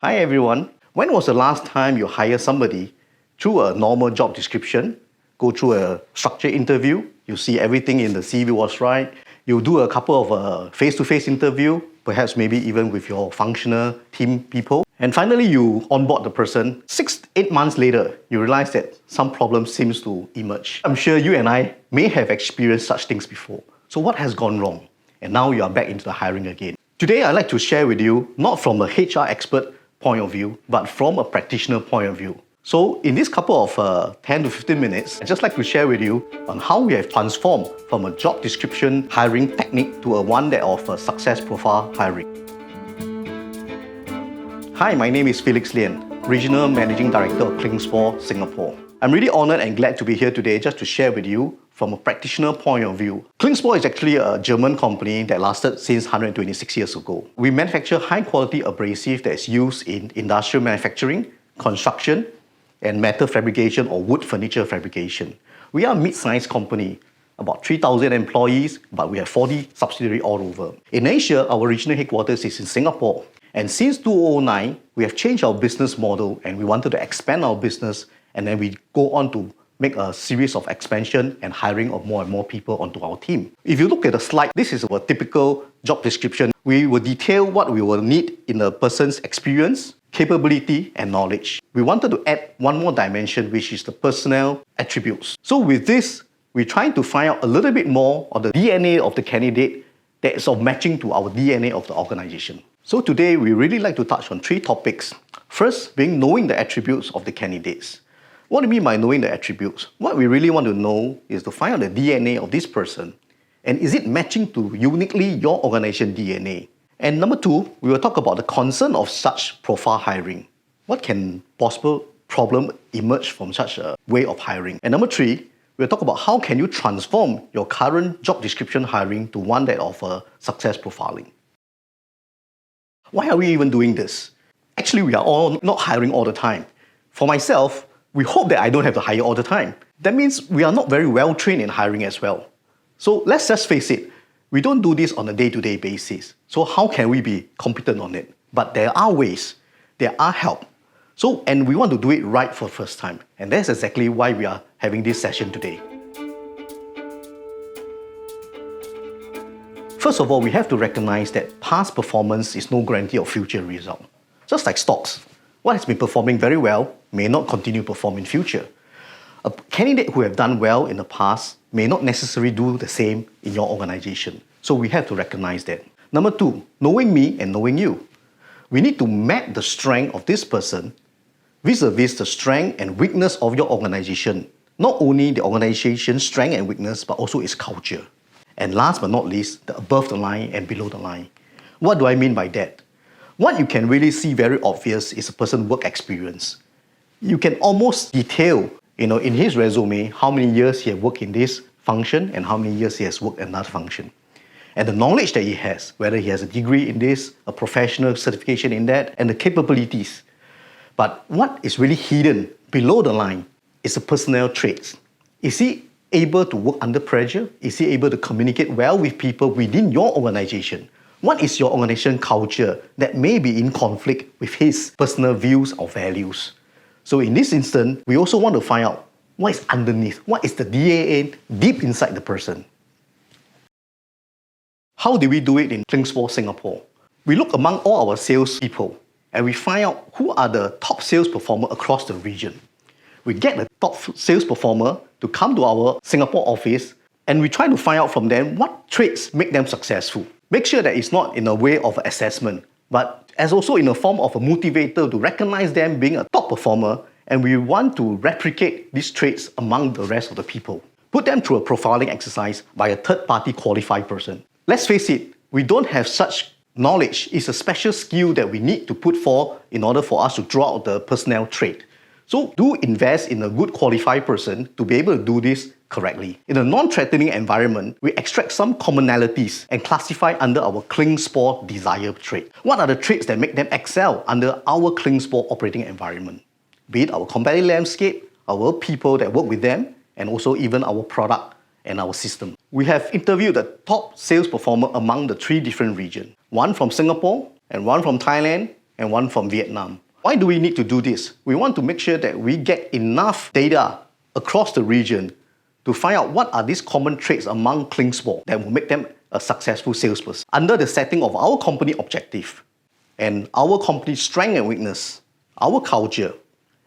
Hi everyone. When was the last time you hired somebody through a normal job description, go through a structured interview, you see everything in the CV was right, you do a couple of face-to-face interview, perhaps maybe even with your functional team people, and finally you onboard the person. 6-8 months later, you realize that some problem seems to emerge. I'm sure you and I may have experienced such things before. So what has gone wrong? And now you are back into the hiring again. Today, I'd like to share with you, not from a HR expert point of view, but from a practitioner point of view. So in this couple of 10 to 15 minutes, I'd just like to share with you on how we have transformed from a job description hiring technique to one that of a success profile hiring. Hi, my name is Felix Lian, Regional Managing Director of LINGO Singapore. I'm really honored and glad to be here today just to share with you from a practitioner point of view. LINGO is actually a German company that lasted since 126 years ago. We manufacture high-quality abrasive that is used in industrial manufacturing, construction, and metal fabrication or wood furniture fabrication. We are a mid-sized company, about 3,000 employees, but we have 40 subsidiaries all over. In Asia, our regional headquarters is in Singapore. And since 2009, we have changed our business model and we wanted to expand our business, and then we go on to make a series of expansion and hiring of more and more people onto our team. If you look at the slide, this is our typical job description. We will detail what we will need in a person's experience, capability, and knowledge. We wanted to add one more dimension, which is the personnel attributes. So with this, we're trying to find out a little bit more of the DNA of the candidate that is matching to our DNA of the organization. So today, we really like to touch on 3 topics. First, being knowing the attributes of the candidates. What do you mean by knowing the attributes? What we really want to know is to find out the DNA of this person, and is it matching to uniquely your organization DNA? And number 2, we will talk about the concern of such profile hiring. What can possible problem emerge from such a way of hiring? And number 3, we'll talk about how can you transform your current job description hiring to one that offers success profiling. Why are we even doing this? Actually, we are all not hiring all the time. For myself, we hope that I don't have to hire all the time. That means we are not very well trained in hiring as well. So let's just face it, we don't do this on a day-to-day basis. So how can we be competent on it? But there are ways, there are help. And we want to do it right for the first time. And that's exactly why we are having this session today. First of all, we have to recognize that past performance is no guarantee of future result. Just like stocks, what has been performing very well may not continue to perform in future. A candidate who have done well in the past may not necessarily do the same in your organization. So we have to recognize that. Number 2, knowing me and knowing you. We need to map the strength of this person vis-a-vis the strength and weakness of your organization. Not only the organization's strength and weakness, but also its culture. And last but not least, the above the line and below the line. What do I mean by that? What you can really see very obvious is a person's work experience. You can almost detail, in his resume, how many years he has worked in this function and how many years he has worked in another function. And the knowledge that he has, whether he has a degree in this, a professional certification in that, and the capabilities. But what is really hidden below the line is the personnel traits. Is he able to work under pressure? Is he able to communicate well with people within your organization? What is your organization culture that may be in conflict with his personal views or values? So in this instance, we also want to find out what is underneath, what is the DNA deep inside the person. How do we do it in LINGO Singapore? We look among all our sales people and we find out who are the top sales performers across the region. We get the top sales performer to come to our Singapore office and we try to find out from them what traits make them successful. Make sure that it's not in a way of assessment, but as also in a form of a motivator to recognize them being a top performer, and we want to replicate these traits among the rest of the people. Put them through a profiling exercise by a third-party qualified person. Let's face it, we don't have such knowledge. It's a special skill that we need to put forth in order for us to draw out the personnel trait. So do invest in a good qualified person to be able to do this correctly. In a non-threatening environment, we extract some commonalities and classify under our LINGO desire trait. What are the traits that make them excel under our LINGO operating environment? Be it our competitive landscape, our people that work with them, and also even our product and our system. We have interviewed the top sales performer among the 3 different regions. One from Singapore, and one from Thailand, and one from Vietnam. Why do we need to do this? We want to make sure that we get enough data across the region to find out what are these common traits among Klingspor that will make them a successful salesperson under the setting of our company objective and our company's strength and weakness, our culture,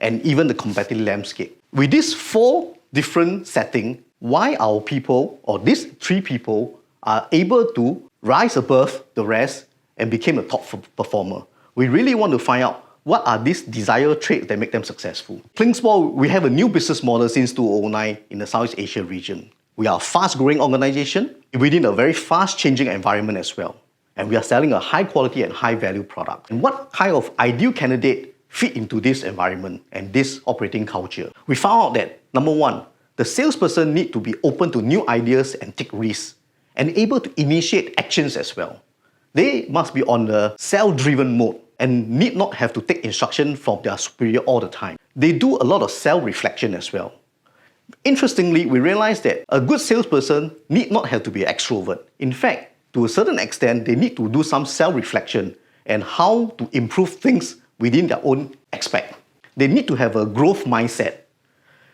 and even the competitive landscape. With these 4 different settings, why our people, or these 3 people, are able to rise above the rest and become a top performer. We really want to find out what are these desired traits that make them successful. Klingspor, we have a new business model since 2009 in the Southeast Asia region. We are a fast-growing organization within a very fast-changing environment as well. And we are selling a high-quality and high-value product. And what kind of ideal candidate fit into this environment and this operating culture? We found out that, number 1, the salesperson need to be open to new ideas and take risks, and able to initiate actions as well. They must be on the self-driven mode and need not have to take instruction from their superior all the time. They do a lot of self-reflection as well. Interestingly, we realized that a good salesperson need not have to be an extrovert. In fact, to a certain extent, they need to do some self-reflection and how to improve things within their own aspect. They need to have a growth mindset.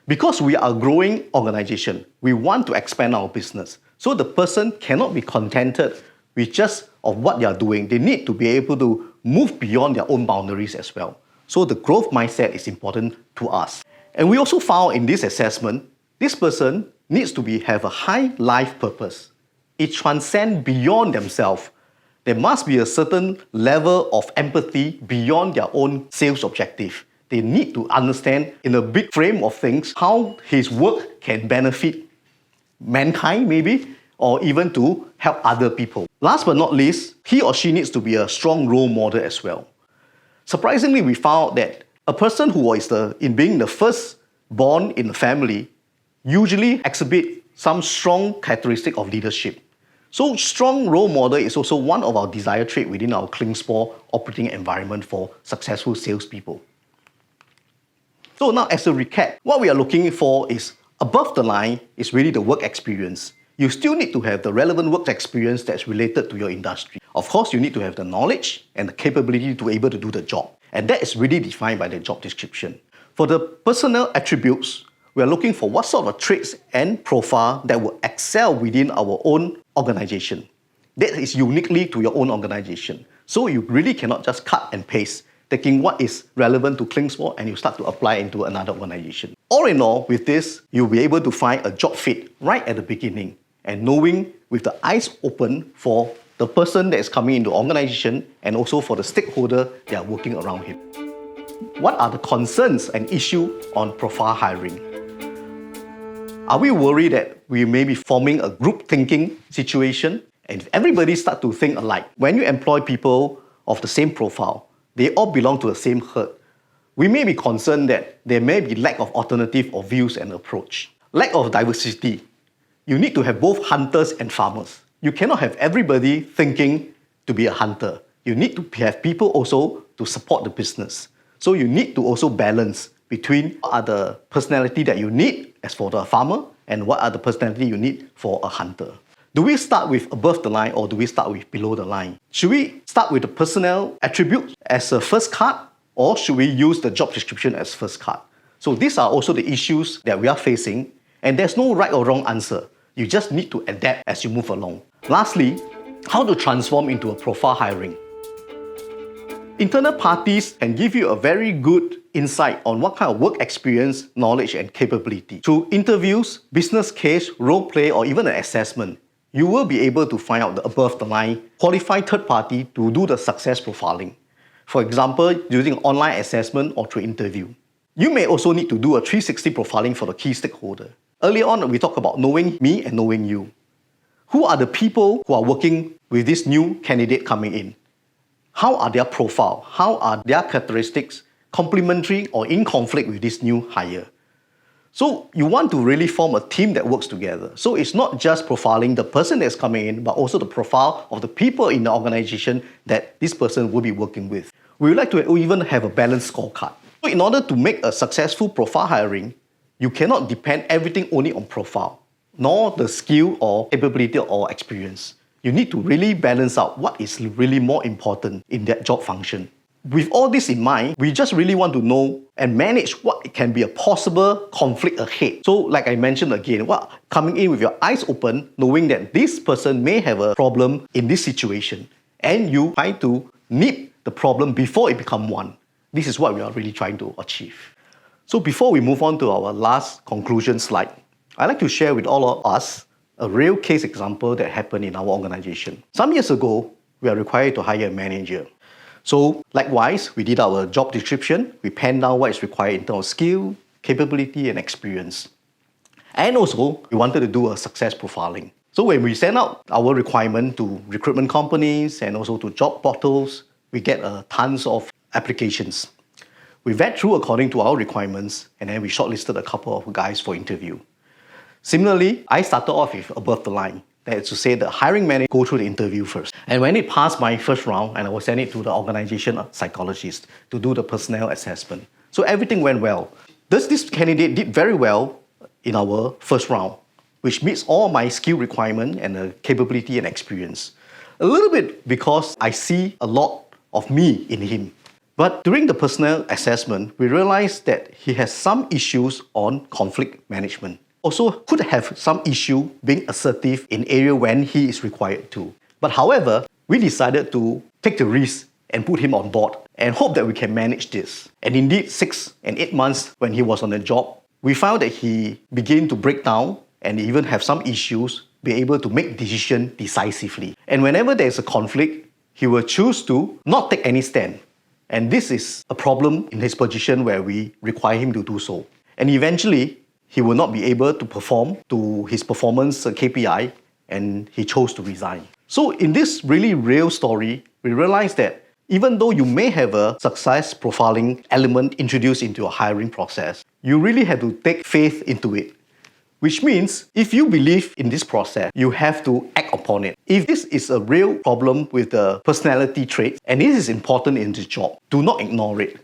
Because we are a growing organization, we want to expand our business. So the person cannot be contented with just of what they are doing. They need to be able to move beyond their own boundaries as well. So the growth mindset is important to us. And we also found in this assessment, this person needs to have a high life purpose. It transcends beyond themselves. There must be a certain level of empathy beyond their own sales objective. They need to understand in a big frame of things how his work can benefit mankind maybe, or even to help other people. Last but not least, he or she needs to be a strong role model as well. Surprisingly, we found that a person who is in being the first born in the family usually exhibit some strong characteristic of leadership. So strong role model is also one of our desired traits within our Klingspor operating environment for successful salespeople. So now as a recap, what we are looking for is above the line is really the work experience. You still need to have the relevant work experience that's related to your industry. Of course, you need to have the knowledge and the capability to be able to do the job. And that is really defined by the job description. For the personal attributes, we are looking for what sort of traits and profile that will excel within our own organization. That is uniquely to your own organization. So you really cannot just cut and paste, taking what is relevant to Klingspor and you start to apply into another organization. All in all, with this, you'll be able to find a job fit right at the beginning and knowing with the eyes open for the person that is coming into the organization and also for the stakeholder that are working around him. What are the concerns and issues on profile hiring? Are we worried that we may be forming a group thinking situation and if everybody start to think alike? When you employ people of the same profile, they all belong to the same herd. We may be concerned that there may be lack of alternative or views and approach. Lack of diversity. You need to have both hunters and farmers. You cannot have everybody thinking to be a hunter. You need to have people also to support the business. So you need to also balance between what are the personality that you need as for the farmer and what are the personality you need for a hunter. Do we start with above the line or do we start with below the line? Should we start with the personnel attributes as a first card or should we use the job description as first card? So these are also the issues that we are facing and there's no right or wrong answer. You just need to adapt as you move along. Lastly, how to transform into a profile hiring. Internal parties can give you a very good insight on what kind of work experience, knowledge and capability. Through interviews, business case, role play or even an assessment, you will be able to find out the above the line qualified third party to do the success profiling. For example, using online assessment or through interview. You may also need to do a 360 profiling for the key stakeholder. Earlier on, we talked about knowing me and knowing you. Who are the people who are working with this new candidate coming in? How are their profile? How are their characteristics complementary or in conflict with this new hire? So you want to really form a team that works together. So it's not just profiling the person that's coming in, but also the profile of the people in the organization that this person will be working with. We would like to even have a balanced scorecard. So in order to make a successful profile hiring, you cannot depend everything only on profile, nor the skill or capability or experience. You need to really balance out what is really more important in that job function. with all this in mind, we just really want to know and manage what can be a possible conflict ahead. So like I mentioned again, coming in with your eyes open, knowing that this person may have a problem in this situation, and you try to nip the problem before it becomes one. This is what we are really trying to achieve. So before we move on to our last conclusion slide, I'd like to share with all of us a real case example that happened in our organization. Some years ago, we are required to hire a manager. So likewise, we did our job description, we penned down what is required in terms of skill, capability, and experience. And also, we wanted to do a success profiling. So when we send out our requirement to recruitment companies and also to job portals, we get tons of applications. We vet through according to our requirements, and then we shortlisted a couple of guys for interview. Similarly, I started off with above the line. That is to say, the hiring manager go through the interview first. And when it passed my first round, and I will send it to the organization psychologist to do the personnel assessment. So everything went well. This candidate did very well in our first round, which meets all my skill requirement and the capability and experience. A little bit because I see a lot of me in him. But during the personnel assessment, we realized that he has some issues on conflict management. Also could have some issue being assertive in area when he is required to. But however, we decided to take the risk and put him on board and hope that we can manage this. And indeed, 6 and 8 months when he was on the job, we found that he began to break down and even have some issues, be able to make decisions decisively. And whenever there's a conflict, he will choose to not take any stand. And this is a problem in his position where we require him to do so. And eventually, he will not be able to perform to his performance KPI, and he chose to resign. So in this really real story, we realize that even though you may have a success profiling element introduced into your hiring process, you really have to take faith into it. Which means, if you believe in this process, you have to act upon it. If this is a real problem with the personality traits, and this is important in the job, do not ignore it.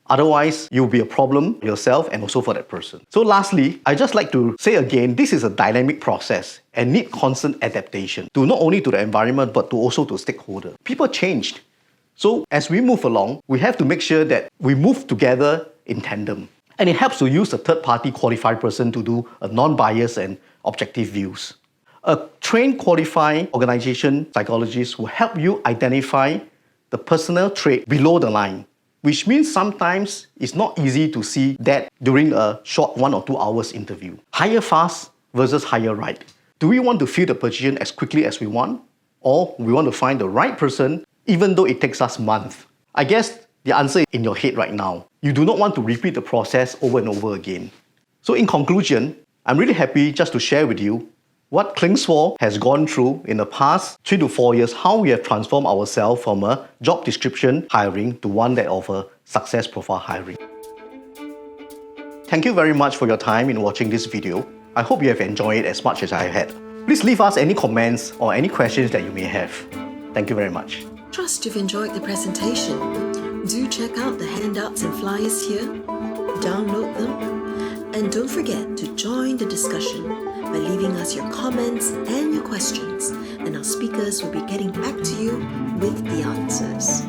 Otherwise, you'll be a problem yourself and also for that person. So lastly, I just like to say again, this is a dynamic process and need constant adaptation to not only to the environment, but to also to stakeholders. People changed. So as we move along, we have to make sure that we move together in tandem. And it helps to use a third-party qualified person to do a non-biased and objective views. A trained qualified organization psychologist will help you identify the personal trait below the line, which means sometimes it's not easy to see that during a short 1 or 2 hours interview. Hire fast versus hire right. Do we want to fill the position as quickly as we want? Or we want to find the right person even though it takes us months? I guess the answer is in your head right now. You do not want to repeat the process over and over again. So in conclusion, I'm really happy just to share with you what Klingsor has gone through in the past 3 to 4 years, how we have transformed ourselves from a job description hiring to one that offers success profile hiring. Thank you very much for your time in watching this video. I hope you have enjoyed it as much as I had. Please leave us any comments or any questions that you may have. Thank you very much. Trust you've enjoyed the presentation. Do check out the handouts and flyers here, download them, and don't forget to join the discussion by leaving us your comments and your questions, and our speakers will be getting back to you with the answers.